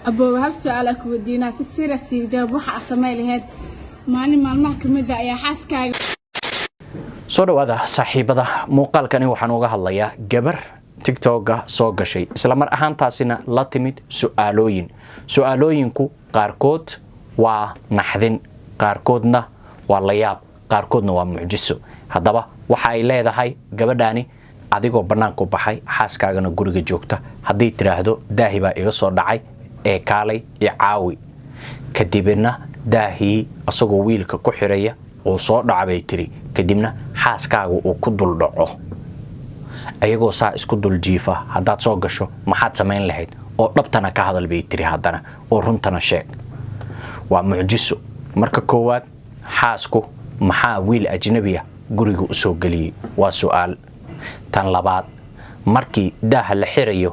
أبو هل سؤالك ودينا سيرة جاب وح أسمع لهاد ماني مالمح كمدة يا حاسك soo dhawaada saaxiibada muuqaalkani waxaan uga hadlayaa gabar TikTok soo gashay isla mar ahaantaasina la timid su'aalooyinku qaarkood waa naxdin qaarkoodna waa la yaab qaarkoodna waa mucjiso hadaba waxa ay leedahay gabadhaani adigoo banaanku baxay xaaskaagana guriga joogta hadii tiraahdo daahi baa iga soo dhacay ee kaalay iyo caawi kadibna daahi asagoo wiilka ku xiraya oo soo dhacay tiri kadibna xaaskaagu uu ku dul dhaco ayagoo saa isku dul jiifa hadaad soo gasho maxaad sameyn lahayd oo dhabtana ka hadal bay tiri hadana oo runtana sheeg waa mucjiso marka koowaad xaasku maxaa wiil ajnabi ah guriga u soo galiyay waa su'aal tan labaad markii daaha la xirayo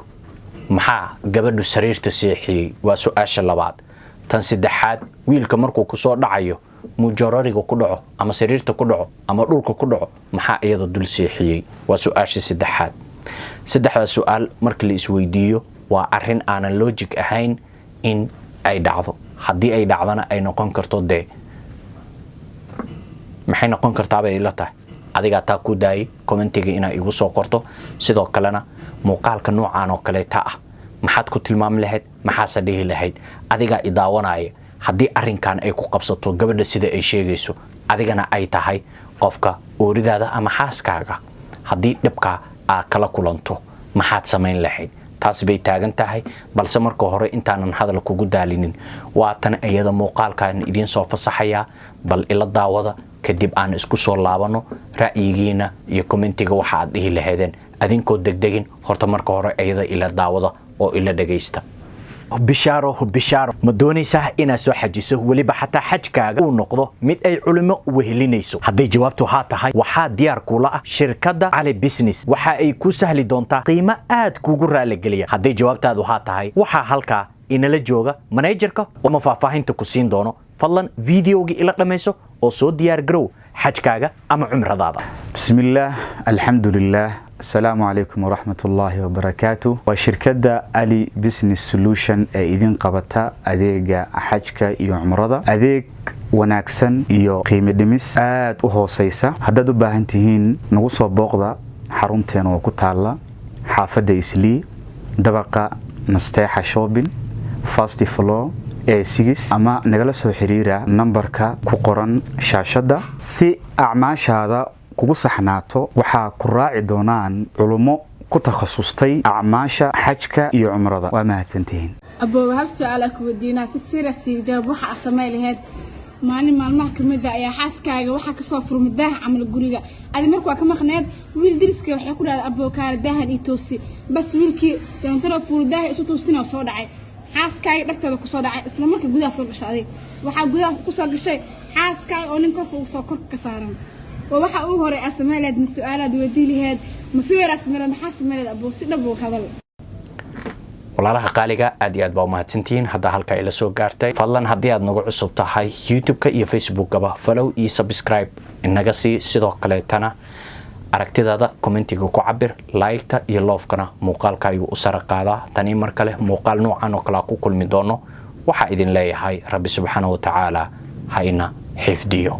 maxaa gabadhu sariirta seexiyay waa su'aasha labaad tan saddexaad wiilka markuu ku soo dhacayo mujarrariga ku dhaco ama sariirta ku dhaco ama dhulka ku dhaco maxaa iyada dul seexiyay waa su'aasha saddexaad saddexda su'aal markii la isweydiiyo waa arin aan logic ahayn in ay dhacdo hadii ay dhacdana ay noqon karto maxay noqon kartaa bay ila tahay adiga taa ku daay commentiga ina igu soo qorto sidoo kalena muuqaalka noocaan oo kale taa maxaad ku tilmaam lahayd maxaa dhihi lahayd adiga idaawanaya hadii arinkan ay ku qabsato gabadha sida ay sheegayso adigana ay tahay qofka ooridaada ama xaaskaaga hadii dhibka aad kala kulanto maxaad sameyn lahayd taas bay taagan tahay balse marka hore intaanan hadal kugu daalinin waa tan ayada muuqaalkan idin soo fasaxaya bal ila daawada kadib aan isku soo laabano ra'yigiina iyo commentiga waxa aad dhihi lahaydeen adinkoo degdegin horta marka hore ayada ila daawada oo ila dhageysta bishaaro ma doonaysaa inaad soo xajiso waliba xataa xajkaaga uu noqdo mid ay culimo wehelinayso haday jawaabtu haa tahay waxaa diyaar kula ah shirkadda Ali Business waxa ay ku sahli doontaa qiimo aad kugu raali geliya haday jawaabtaadu haa tahay waxa halka inala jooga managerka oo faahfaahinta ku siin doono fadlan videoga ila dhamayso oo soo diyaar garow xajkaaga ama cumradaada bismillaah alxamdulillaah السلام عليكم ورحمة الله وبركاته وشركة Ali Business Solution إذن قبطة أديك حجك iyo عمرضة أديك wanaagsan iyo qiimo dhimis aad u hooseysa haddaad u baahan tihiin nagu soo booqda xarunteena oo ku taala xaafadda Islii dabaqa Nasteexa Shopping first floor A6 ama nagala soo xiriira numberka ku qoran shaashada si acmaashaada kugu saxnaato waxa ku raaci doonaan culimo ku takhasustay acmaasha xajka iyo cumrada waa mahadsantihiin أبو هل سؤالك ودينا سيرة جاب وح أسمع لهاد ماني مالمح كمدة يا حاسك وح كصفر مداه عمل الجريجة هذا مركوا كم خناد ويل درسك وحيقول أبو كار ده إيتوسي بس ويلكي يعني ترى فور ده إيش توصينا صادعي حاسك ركتة كصادعي إسلامك جودة صادق شادي وح جودة كصادق شيء حاسك أونك فوق صكر كسران وwaxa uu hore asmaaleed su'aalaad wadiili heed ma fiir asmaaleed maxaa asmaaleed abuu si dhab u hadal walaalaha qaaliga aad iyo aad baa mahadsantiin hadda halka ila soo gaartay fadlan hadii aad nagu cusub tahay YouTube-ka iyo Facebook-gaba follow iyo subscribe inaga sidoo kale tana aragtidaada commentiga ku cabir like-ta iyo love-kana muuqaalka ayuu u sare qaadaa tani mar kale muuqaal noocan oo kala ku kulmi doono waxa idin leeyahay Rabbi subhanahu wa ta'ala hayna xifdiyo